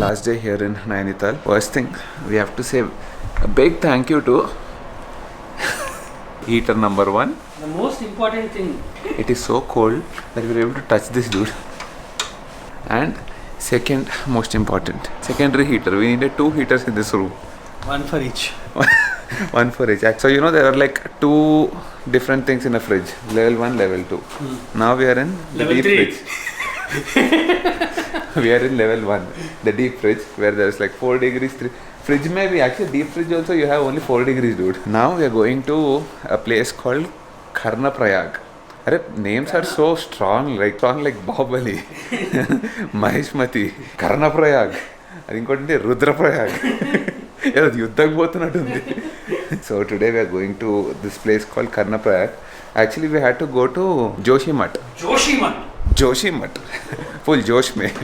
last day here in Nainital. First thing, we have to say a big thank you to heater number 1. The most important thing. It is so cold that we were able to touch this dude. And second most important, secondary heater. We needed 2 heaters in this room. One for each. One for each. So you know there are like 2 different things in a fridge. Level 1, level 2. Now we are in the Level deep 3. fridge. We are in level 1, the deep fridge, where there is like 4 degrees. Fridge may be actually deep fridge also. You have only 4 degrees, dude. Now we are going to a place called Karnaprayag. Names are so strong like Bahubali, Maheshmati, Karnaprayag. అది ఇంకోటి రుద్రప్రయాగ్ ఏదో యుద్ధం పోతున్నట్టుంది. So today we are going to this place called Karnaprayag. Actually we had to go to Joshimath. Full Josh mein.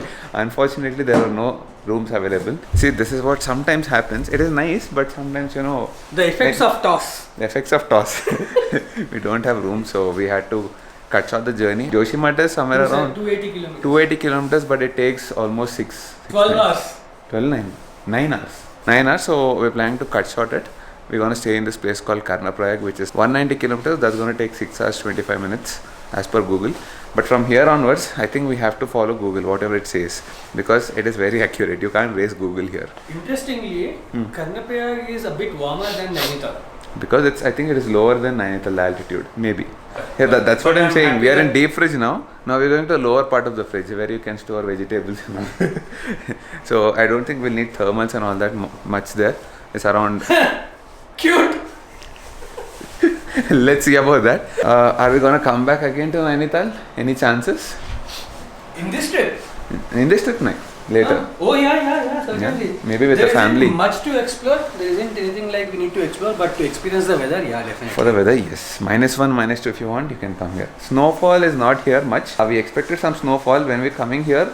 Unfortunately there are no rooms available. See, this is what sometimes happens. It is nice, but sometimes you know The effects of toss. The effects of toss. We don't have room, so we had to cut short the journey. Joshimath is somewhere around 280 kilometers. 280 kilometers, but it takes almost 12 hours. 9 hours. 9 hours, so we're planning to cut short it. We're going to stay in this place called Karnaprayag, which is 190 kilometers. That's going to take 6 hours 25 minutes as per Google. But from here onwards, I think we have to follow Google, whatever it says, because it is very accurate. You can't raise Google here. Interestingly, Karnaprayag is a bit warmer than Nainital. Because I think it is lower than Nainital altitude, maybe. Yeah, that's what I'm saying. We are in deep fridge now. Now we're going to the lower part of the fridge where you can store vegetables. So I don't think we'll need thermals and all that much there. It's around... Cute! Let's see about that. Are we going to come back again to Nainital? Any chances? In this trip? In this trip, no. Later. Oh yeah, certainly. Yeah, maybe with the There family. isn't much to explore. There isn't anything like we need to explore, but to experience the weather, yeah, definitely. For the weather, yes. -1, -2 if you want, you can come here. Snowfall is not here much. We expected some snowfall when we're coming here.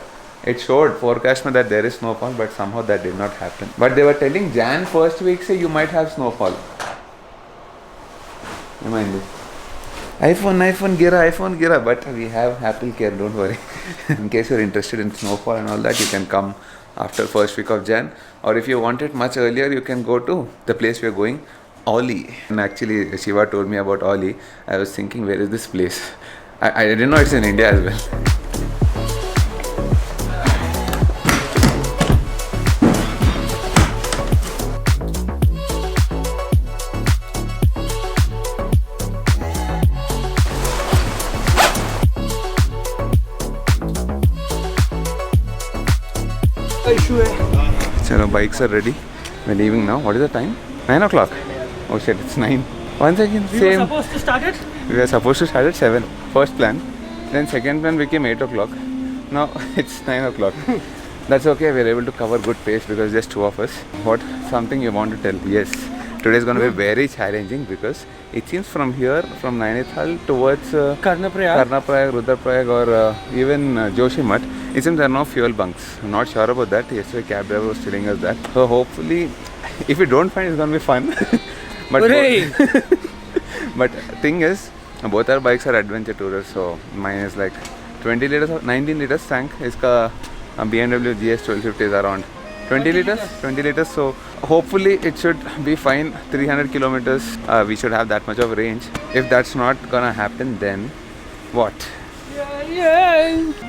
It showed forecast that there is snowfall, but somehow that did not happen. But they were telling Jan first week say you might have snowfall. Remind me. iPhone gira, but we have Apple Care, don't worry. In case you're interested in snowfall and all that, you can come after first week of Jan, or if you want it much earlier, you can go to the place we are going, Oli. And actually Shiva told me about Oli. I was thinking, where is this place? I didn't know it's in India as well. Chalo, bikes are ready. We're leaving now. What is the time? 9 o'clock. Oh shit, it's 9. Once again, We same. were supposed to start it? We were supposed to start at 7. First plan. Then second plan became 8 o'clock. Now it's 9 o'clock. That's okay. We're able to cover good pace because just 2 of us. What? Something you want to tell? Yes. Today is going to be very challenging because it seems from here, from Nainital towards Karnaprayag, Rudraprayag or even Joshimath, it seems there are no fuel bunks. I'm not sure about that. Yesterday cab driver was telling us that. So hopefully, if we don't find, it's going to be fun. But thing is, both our bikes are adventure tourers. So mine is like 20 liters or 19 liters tank. Iska BMW GS 1250 is around 20 liters. So hopefully it should be fine. 300 kilometers, we should have that much of range. If that's not gonna happen, then what?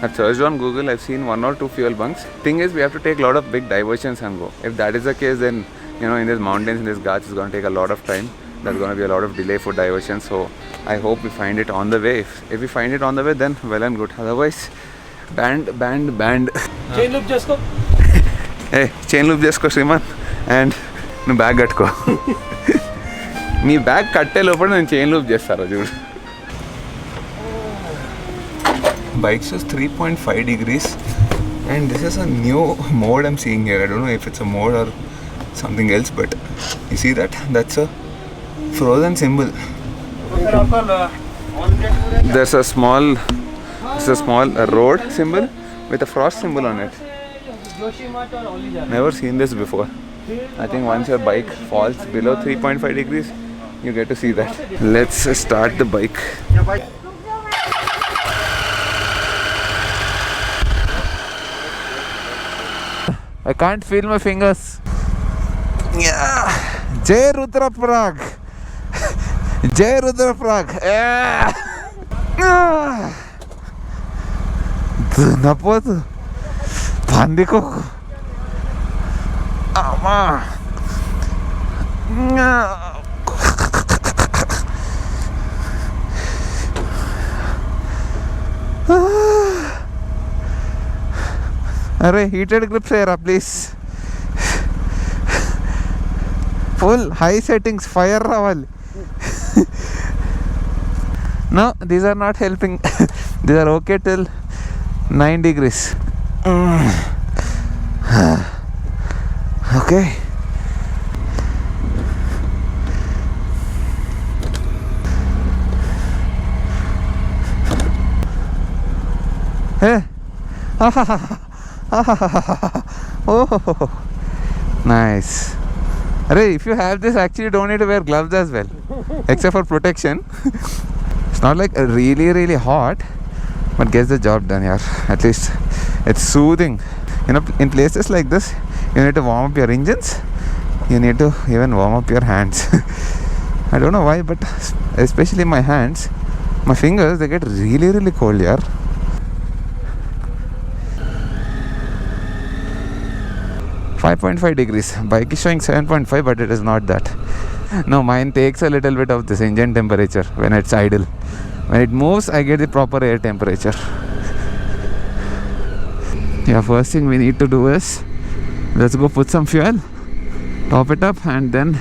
I've searched on Google. I've seen 1 or 2 fuel bunks. Thing is, we have to take a lot of big diversions and go. If that is the case, then you know, in these mountains, in these ghats, it's going to take a lot of time. There's going to be a lot of delay for diversion. So I hope we find it on the way. If we find it on the way, then well and good. Otherwise, band. chain loop just go. Hey, chain loop just go, Shriman. And no bag katko. Nee bag katte lopadu nenu chain loop chestara chudu. Bike says 3.5 degrees. And this is a new mode I'm seeing here. I don't know if it's a mode or something else, but you see that? That's a frozen symbol. There's a small road symbol with a frost symbol on it. Never seen this before. I think once your bike falls below 3.5 degrees, you get to see that. Let's start the bike. I can't feel my fingers. Yeah. Jai Rudraprayag. Jai Rudraprayag. Napadu. Pandiko. Ama. Arey, heated grips here, please. Full high settings, fire ravali. No, these are not helping. These are okay till 9 degrees. Okay. Hey. Oh, nice. Arey, if you have this, actually you don't need to wear gloves as well, except for protection. It's not like really hot, but gets the job done, yaar. At least it's soothing. You know, in places like this, you need to warm up your engines. You need to even warm up your hands. I don't know why, but especially my hands, my fingers, they get really cold, yaar. .5 degrees. Bike is showing 7.5, but it is not that. No, mine takes a little bit of this engine temperature when it's idle. When it moves, I get the proper air temperature. Yeah, first thing we need to do is, let's go put some fuel, top it up, and then,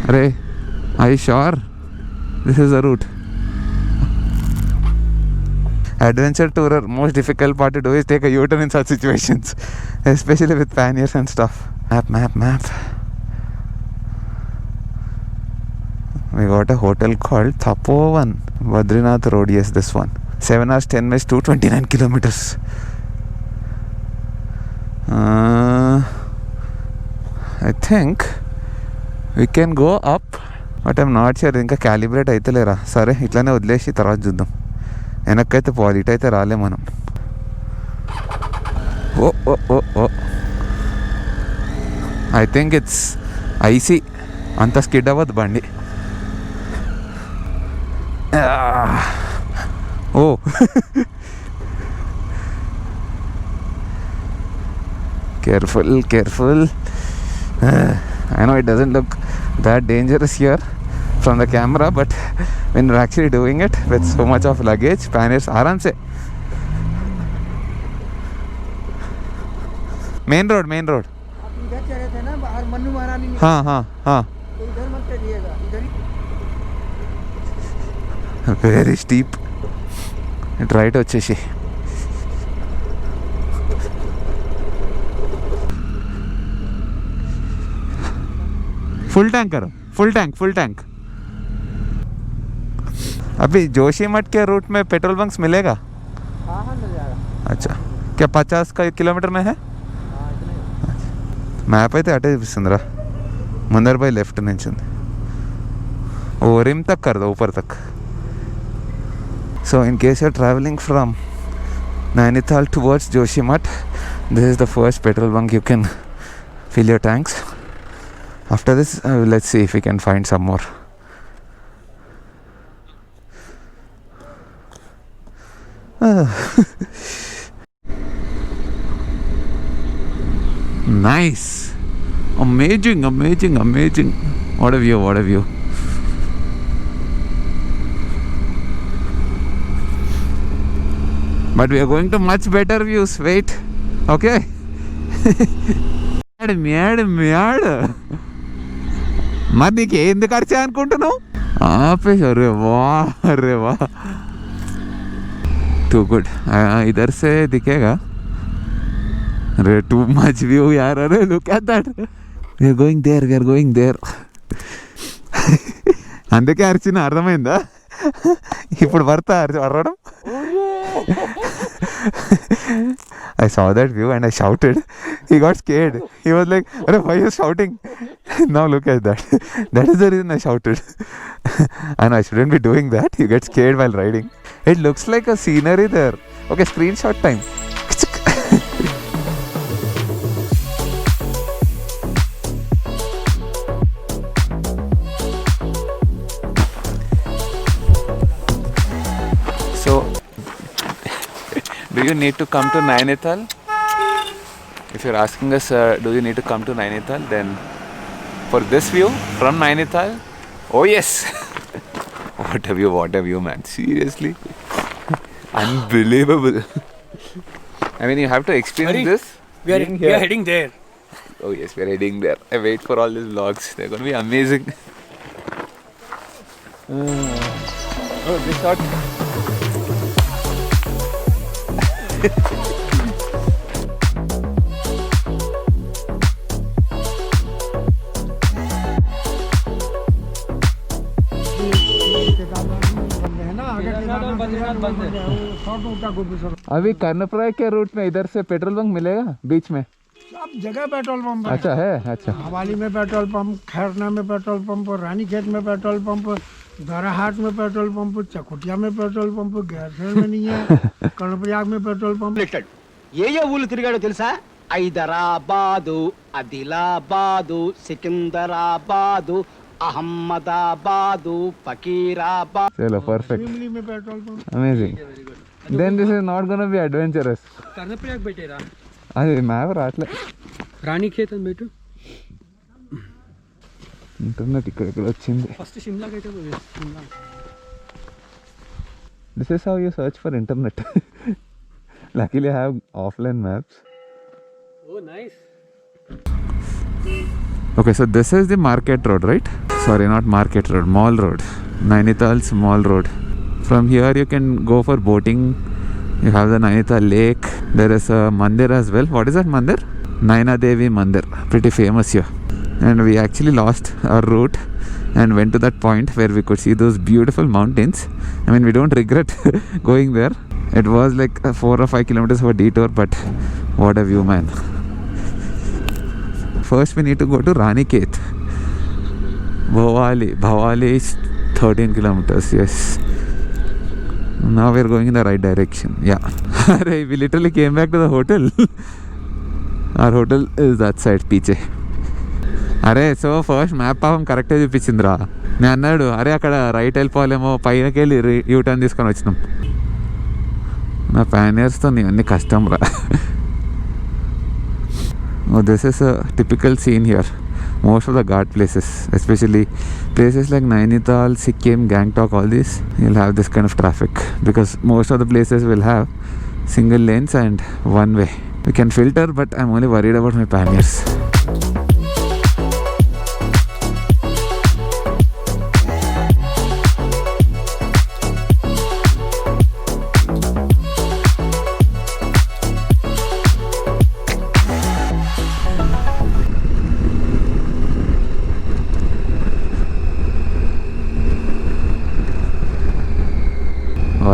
Arey, are you sure this is the route? Adventure tourer, most difficult part to do is take a U-turn in such situations, especially with panniers and stuff. Map. We got a hotel called Tapovan, Badrinath Road. Yes, this one. 7 hours 10 minutes, 229 kilometers. I think we can go up, but I'm not sure. Inka calibrate aithelera. Sare itlane వదిలేసి తర్వాత చూద్దాం. వెనక్కైతే పోవాలి, ఇటైతే రాలే మనం. ఓ I think it's IC, అంత skid అవ్వద్దు బండి. ఓ careful. I know it doesn't look that dangerous here from the camera, but when you're actually doing it with so much of luggage, panniers, आराम से. मेन रोड आप इधर चले थे ना बाहर मन्नू महारानी में? हाँ तो इधर मत चलिएगा, इधर ही. very steep. రైట్ వచ్చేసి फुल टैंक करो, फुल टैंक. अभी जोशीमठ के रूट में पेट्रोल बंक्स मिलेगा? हाँ मिल जाएगा. अच्छा, क्या 50 का किलोमीटर में है? మ్యాప్ అయితే అటే చూపిస్తుందిరా, ముందర బై లెఫ్ట్ నుంచి ఉంది. ఓ रिम तक कर दो, ऊपर तक. So in case you're traveling from Nainital towards Joshimath, this is the first petrol bunk you can fill your tanks. After this, let's see if we can find some more. Nice. Amazing. What a view. But we are going to much better views. Wait. Okay. Mad మరి నీకు ఎందుకు ఖర్చు అనుకుంటున్నావు? ఆపేసి అరే వా too good. ఇధర్ సే దిఖేగా. అరే too much view యార్. అరే look at that. We are going there. అందుకే అరిచిన, అర్థమైందా? ఇప్పుడు పడతా అరవడం. I saw that view and I shouted. He got scared. He was like, why are you shouting? Now look at that. That is the reason I shouted. And I shouldn't be doing that. You get scared while riding. It looks like a scenery there. Okay, screenshot time. So, do you need to come to Nainital? If you're asking us, do you need to come to Nainital, then for this view from Nainital, oh yes. What a view, man. Seriously. Unbelievable. I mean, you have to experience Sorry? this. We are, being we are here. heading there. Oh yes, we're heading there. I wait for all these vlogs. They're going to be amazing. Oh, this shot. अभी कर्णप्रयाग के root में इधर से petrol pump मिलेगा बीच में? सब जगह petrol pump है। अच्छा है, अच्छा। हवाली में पेट्रोल पंप, खैरना में पेट्रोल पंप, रानीखेत में पेट्रोल पंप, दराहाट में पेट्रोल पंप, चकुटिया में पेट्रोल पंप, गैरसैंण में नहीं है, कर्णप्रयाग में पेट्रोल पंप। ఏ ఊళ్ళు తిరిగాడో తెలుసా? హైదరాబాదు, ఆదిలాబాదు, సికింద్రాబాదు, అహ్మదాబాదు, ఫకీరాబాద్. चलो perfect. शिमली में petrol pump. Amazing. Then this is not gonna be adventurous. Karnaprayag పెట్టేరా? అది మ్యాప్ రావట్లే. రాణిఖేత్ అని పెట్టు. ఇంటర్నెట్ ఇక్కడ వచ్చింది. ఫస్ట్ షిమ్లాకి అయితే పోయి Shimla. This is how you search for internet. Luckily I have offline maps. Oh nice. Okay, so this is the Market Road, right? Sorry, not Market Road, Mall Road. Nainital's Mall Road. From here you can go for boating. You have the Nainital Lake. There is a mandir as well. What is that mandir? Naina Devi Mandir. Pretty famous here. And we actually lost our route and went to that point where we could see those beautiful mountains. I mean, we don't regret going there. It was like 4 or 5 kilometers of a detour, but what a view, man. First we need to go to Ranikhet. Bhavali is 13 kilometers, yes. Now we're going in the right direction. Yeah. We literally came back to the hotel. Our hotel is that side, piche. అరే so first map పాపం కరెక్టే చూపించిందిరా. నేను అన్నాడు అరే అక్కడ right వెళ్ళిపోవాలేమో, పైనకి వెళ్ళి U turn తీసుకొని వచ్చినాం. నా ప్యానియర్స్తో నీ అన్ని కష్టం రా. This is a typical scene here. Most of the Ghat places, especially places like Nainital, Sikkim, Gangtok, all these, you'll have this kind of traffic because most of the places will have single lanes and one way. We can filter, but I'm only worried about my panniers.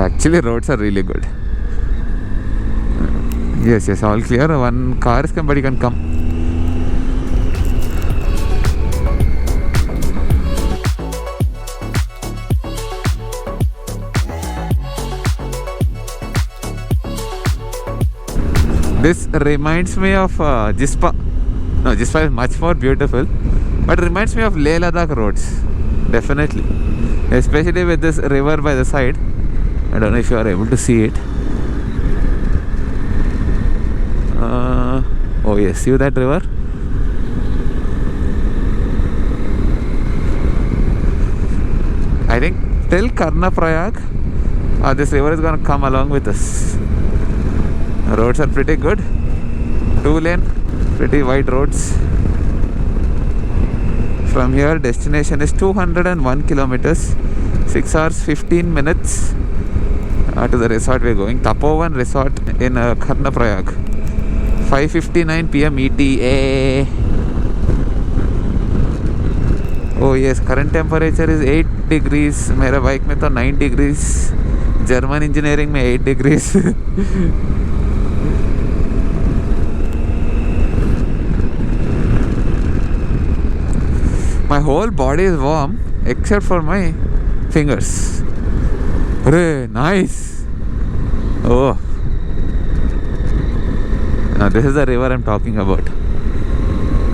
Actually roads are really good. Yes, all clear. One car is come, but you can come. This reminds me of Jispa. No, Jispa is much more beautiful, but reminds me of Leh Ladakh roads. Definitely, especially with this river by the side. I don't know if you are able to see it. Oh yes, see that river? I think till Karnaprayag, this river is going to come along with us. The roads are pretty good. 2-lane, pretty wide roads. From here, destination is 201 kilometers, 6 hours, 15 minutes. To the resort we're going, Tapovan Resort in Karnaprayag. 5:59 p.m. ETA. Oh yes, current temperature is 8 degrees. मेरे bike में तो 9 degrees. German engineering में 8 degrees. My whole body is warm except for my fingers. Hooray, nice. Oh. Now this is the river I'm talking about.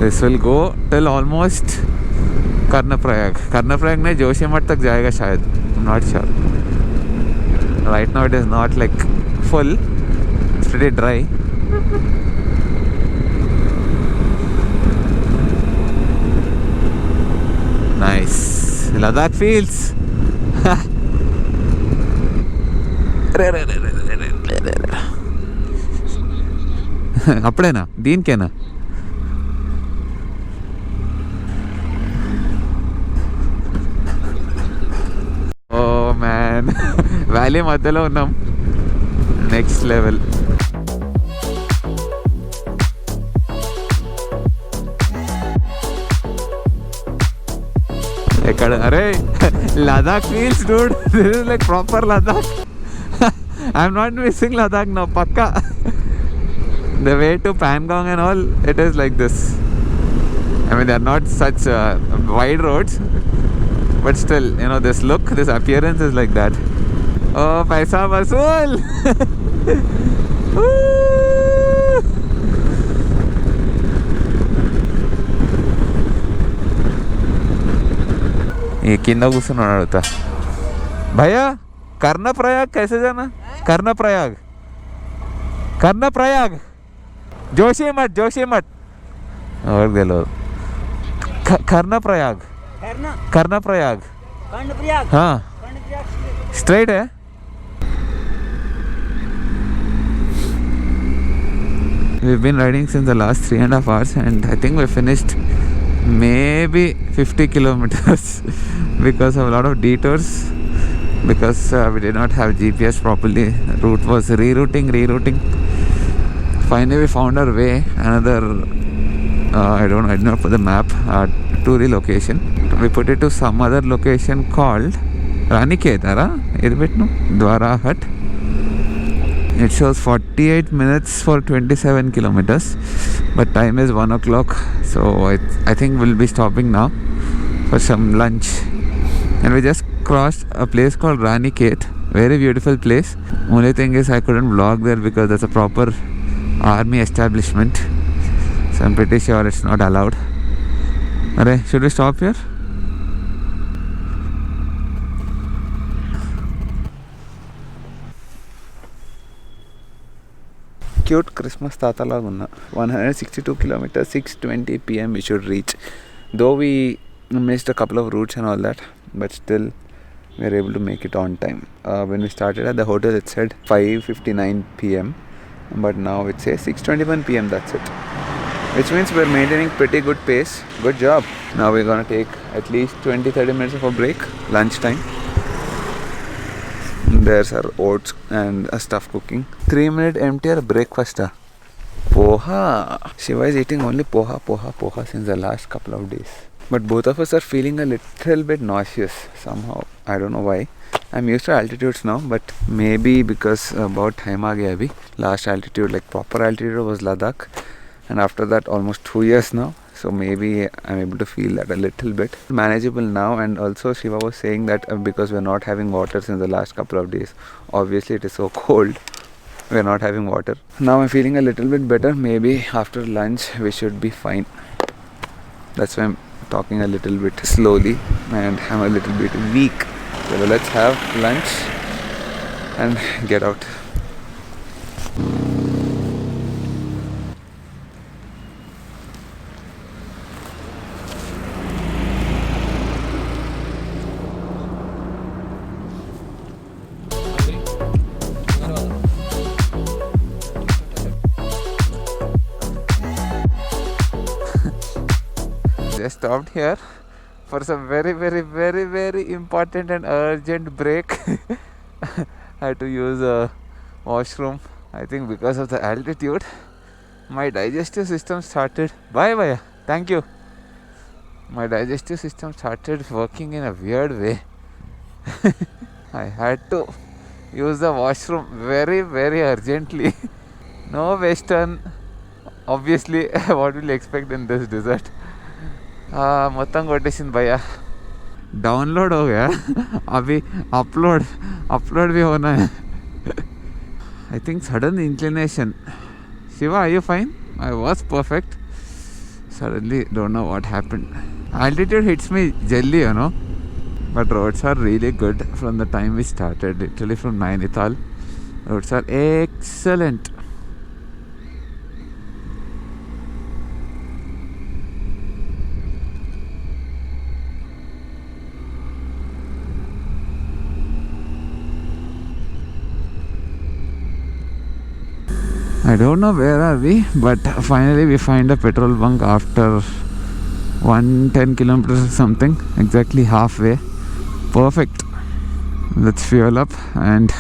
This will go till almost Karnaprayag. Karnaprayag नहीं जोशीमठ तक जाएगा शायद. I'm not sure. Right now it is not like full, it's pretty dry. Nice. Ladakh feels. అప్పుడేనా దీనికేనా? Oh man, valley మధ్యలో ఉన్నాం. Next level. ఎక్కడ? అరే Ladakh feels dude, this is like proper Ladakh. I'm not missing Ladakh no, పక్కా. The way to Pangong and all, it is like this. I mean, they are not such wide roads, but still, you know, this look, this appearance is like that. Oh, paisa vasool. ये किंदा కూర్చున్నాడు అడుగుతా. భయ్యా कर्णप्रयाग कैसे जाना? कर्णप्रयाग, कर्णप्रयाग, जोशीमठ, जोशीमठ और गेलो. कर्णप्रयाग, कर्णप्रयाग, हाँ straight है. We've been riding since the last 3.5 hours and I think we finished maybe 50 kilometers because of a lot of detours, because we did not have GPS properly. Route was rerouting. Finally we found our way, another I did not put the map to the location. We put it to some other location called Ranikhetara, Dwara Hut. It shows 48 minutes for 27 kilometers, but time is 1 o'clock, so I think we'll be stopping now for some lunch. And we just crossed a place called Ranikhet, very beautiful place. Only thing is I couldn't vlog there because there's a proper army establishment, so I'm pretty sure it's not allowed. Alright, should we stop here? Cute Christmas Tata Laguna. 162 kilometers, 6:20 p.m. we should reach. Though we missed a couple of routes and all that, but still we are able to make it on time. When we started at the hotel it said 5:59 p.m. but now it says 6:21 p.m. that's it. Which means we're maintaining pretty good pace. Good job. Now we're gonna take at least 20-30 minutes of a break, lunchtime. There's our oats and stuff cooking. 3-minute emptier breakfast. Poha. Shiva is eating only poha since the last couple of days. But both of us are feeling a little bit nauseous somehow. I don't know why. I'm used to altitudes now, but maybe because about time aa gaya abhi. Last altitude, like proper altitude, was Ladakh, and after that almost 2 years now. So maybe I'm able to feel that a little bit. Manageable now, and also Shiva was saying that because we're not having water since the last couple of days, obviously it is so cold, we're not having water. Now I'm feeling a little bit better. Maybe after lunch we should be fine. That's why I'm talking a little bit slowly and I'm a little bit weak. So let's have lunch and get out. Just stopped here for some very important and urgent break. I had to use a washroom. I think because of the altitude my digestive system started. Bye bye. Thank you. My digestive system started working in a weird way. I had to use the washroom very urgently. No western, obviously. What will you expect in this desert? మొత్తం కొట్టేసింది భయ్యా. Download हो गया अभी upload भी होना है. I think sudden inclination. Shiva, are you fine? I was perfect. Suddenly don't know what happened. Altitude hits me jelly, you know. But roads are really good from the time we started, literally from Nainital. Roads are excellent. I don't know where are we, but finally we find a petrol bunk after 110 kilometers or something, exactly halfway. Perfect. Let's fuel up, and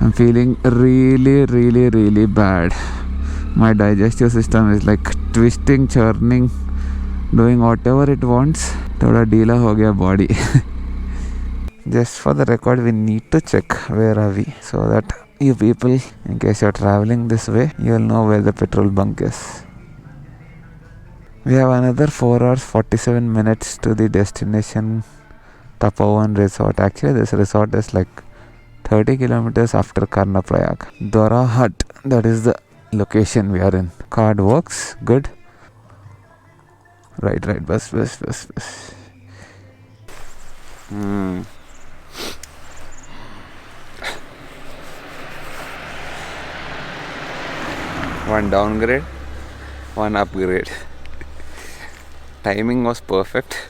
I'm feeling really bad. My digestive system is like twisting, churning, doing whatever it wants. Thoda deela ho gaya body. Just for the record, we need to check where are we, so that you people, in case you're traveling this way, you'll know where the petrol bunk is. We have another 4 hours 47 minutes to the destination Tapovan resort. Actually, this resort is like 30 kilometers after Karnaprayag. Dora Hut, that is the location we are in. Card works, good. Right, bus. One downgrade, one upgrade. Timing was perfect.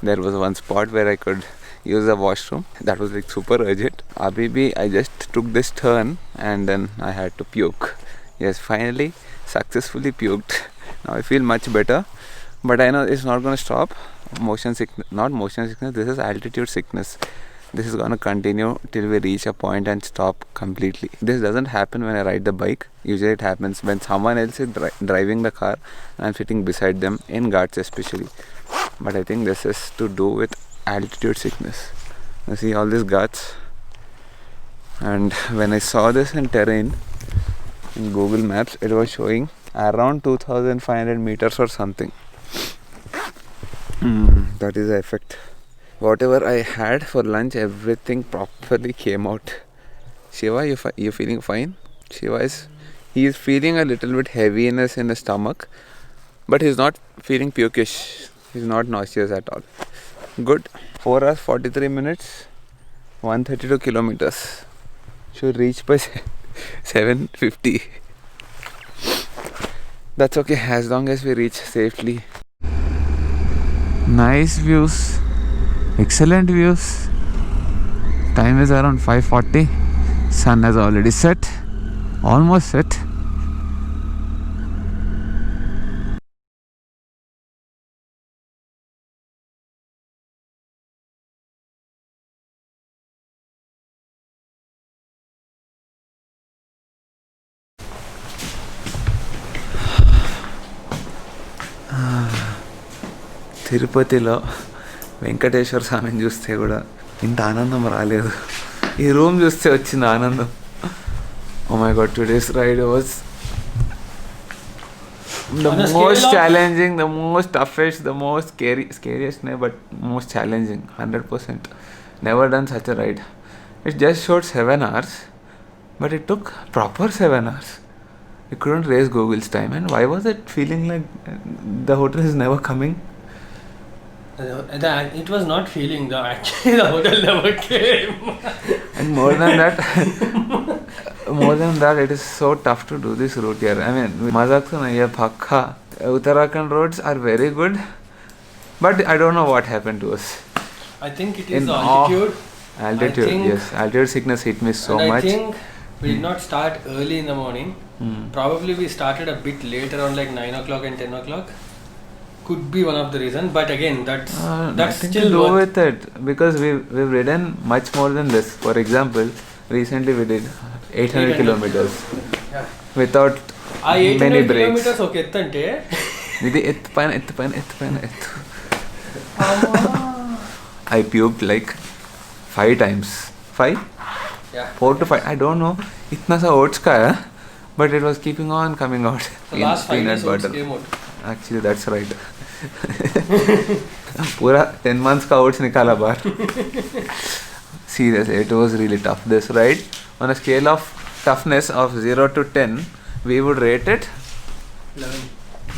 There was one spot where I could use the washroom. That was like super urgent. Abhi, I just took this turn and then I had to puke. Yes, finally successfully puked. Now I feel much better, but I know it's not going to stop. Motion sickness, not motion sickness, this is altitude sickness. This is going to continue till we reach a point and stop completely. This doesn't happen when I ride the bike. Usually it happens when someone else is driving the car and I'm sitting beside them, in Ghats especially. But I think this is to do with altitude sickness. You see all these Ghats, and when I saw this in terrain in Google Maps, it was showing around 2500 meters or something. That is the effect. Whatever I had for lunch, everything properly came out. Shiva, you feeling fine? Shiva he is feeling a little bit heaviness in his stomach, but he's not feeling pukish. He's not nauseous at all. Good. 4 hours 43 minutes, 132 kilometers. Should reach by 7:50. That's okay, as long as we reach safely. Nice views. Excellent views. Time is around 5:40. Sun has already set. Almost set. తిరుపతిలో వెంకటేశ్వర స్వామిని చూస్తే కూడా ఇంత ఆనందం రాలేదు. ఈ room చూస్తే వచ్చింది ఆనందం. Oh my god, today's ride was the most challenging, the most toughest, the most scariest, but most challenging, 100%. Never done such a ride. It just showed 7 hours, but it took proper 7 hours. You couldn't raise Google's time. And why was it feeling like the hotel is never coming? It was not feeling actually the hotel never came. And more than that, it is so tough to do this route here. I mean, mazak to nahi hai, pakka. Uttarakhand roads are very good, but I don't know what happened to us. I think it is the altitude. Altitude, yes. Altitude sickness hit me so much. I think we did not start early in the morning. Probably we started a bit later, around like 9 o'clock and 10 o'clock. Could be one of the reasons, but again, that's nothing still to do with it, because we've ridden much more than this. For example, recently we did 800 kilometers without many breaks. Kilometers okay ante idi ettu. I puked like 5 times. 5? Yeah. 4 to 5. I don't know. Itna sa oats ka hai, but it was keeping on coming out. The last 5 days oats came out. Actually, that's right. Pura 10 months ka oats nikala bahar. Seriously, it was really tough. This ride, on a scale of toughness of 0 to 10, we would rate it 11.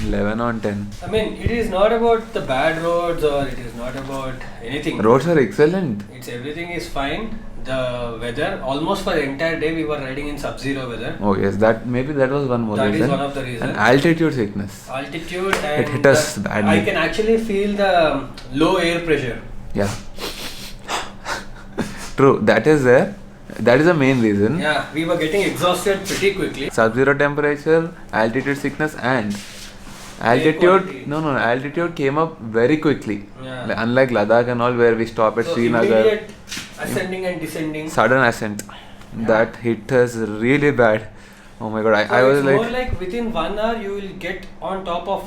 11 on 10. I mean, it is not about the bad roads or it is not about anything. Roads are excellent. It's everything is fine. The weather, almost for the entire day, we were riding in sub-zero weather. Oh yes, that was one more That reason. is one of the reasons. And altitude sickness. Altitude and It hit us badly. I can actually feel the low air pressure. Yeah. True, that is there. That is the main reason. Yeah, we were getting exhausted pretty quickly. Sub-zero temperature, altitude sickness, and altitude. quality. No, altitude came up very quickly. Yeah. Like, unlike Ladakh and all, where we stop at So Srinagar. immediate ascending and descending. Sudden ascent. That hit us really bad. Oh my god, So I was it's like, more like within 1 hour you will get on top of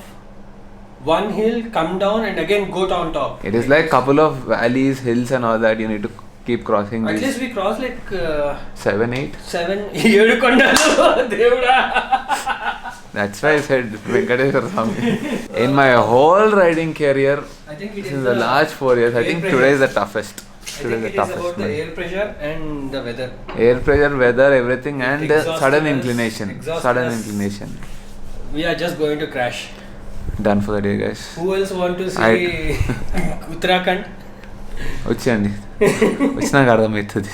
one hill, come down and again go on top. it is like couple of valleys, hills, and all that. You need to keep crossing At these least we crossed like 7, 8. 7 7 kondalu. Devda. That's why I said Venkateswara Swami. In my whole riding career, I think it is in the last 4 years, I air think pressure. today is the toughest. I Today think is it the is about toughest. the man. air pressure and the weather. Air pressure, weather, everything, and Exhausted sudden us, inclination. exhausted Sudden us. inclination. We are just going to crash. Done for the day, guys. Who else want to see Uttarakhand? వచ్చేయండి వచ్చినాక అర్థమవుతుంది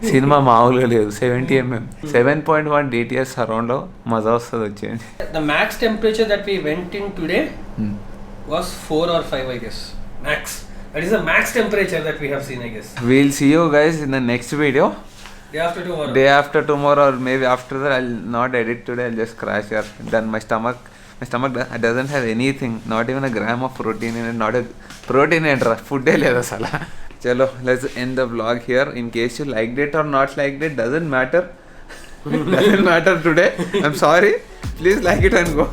cinema మామూలుగా లేదు 70 mm 7.1 DTS సరౌండ్లో మజా వస్తుంది వచ్చేయండి. The max temperature that we went in today Hmm. was 4 or 5, I guess. Max. That is the max temperature that we have seen, I guess. We'll see you guys in the next video. Day after tomorrow. Day after tomorrow, or maybe after that. I'll not edit today. I'll just crash here. Done. My stomach doesn't have anything. Not even a gram of protein in it. Not a protein and food leda sala. Chalo, let's end the vlog here. In case you liked it or not liked it, doesn't matter. Doesn't matter today. I'm sorry. Please like it and go.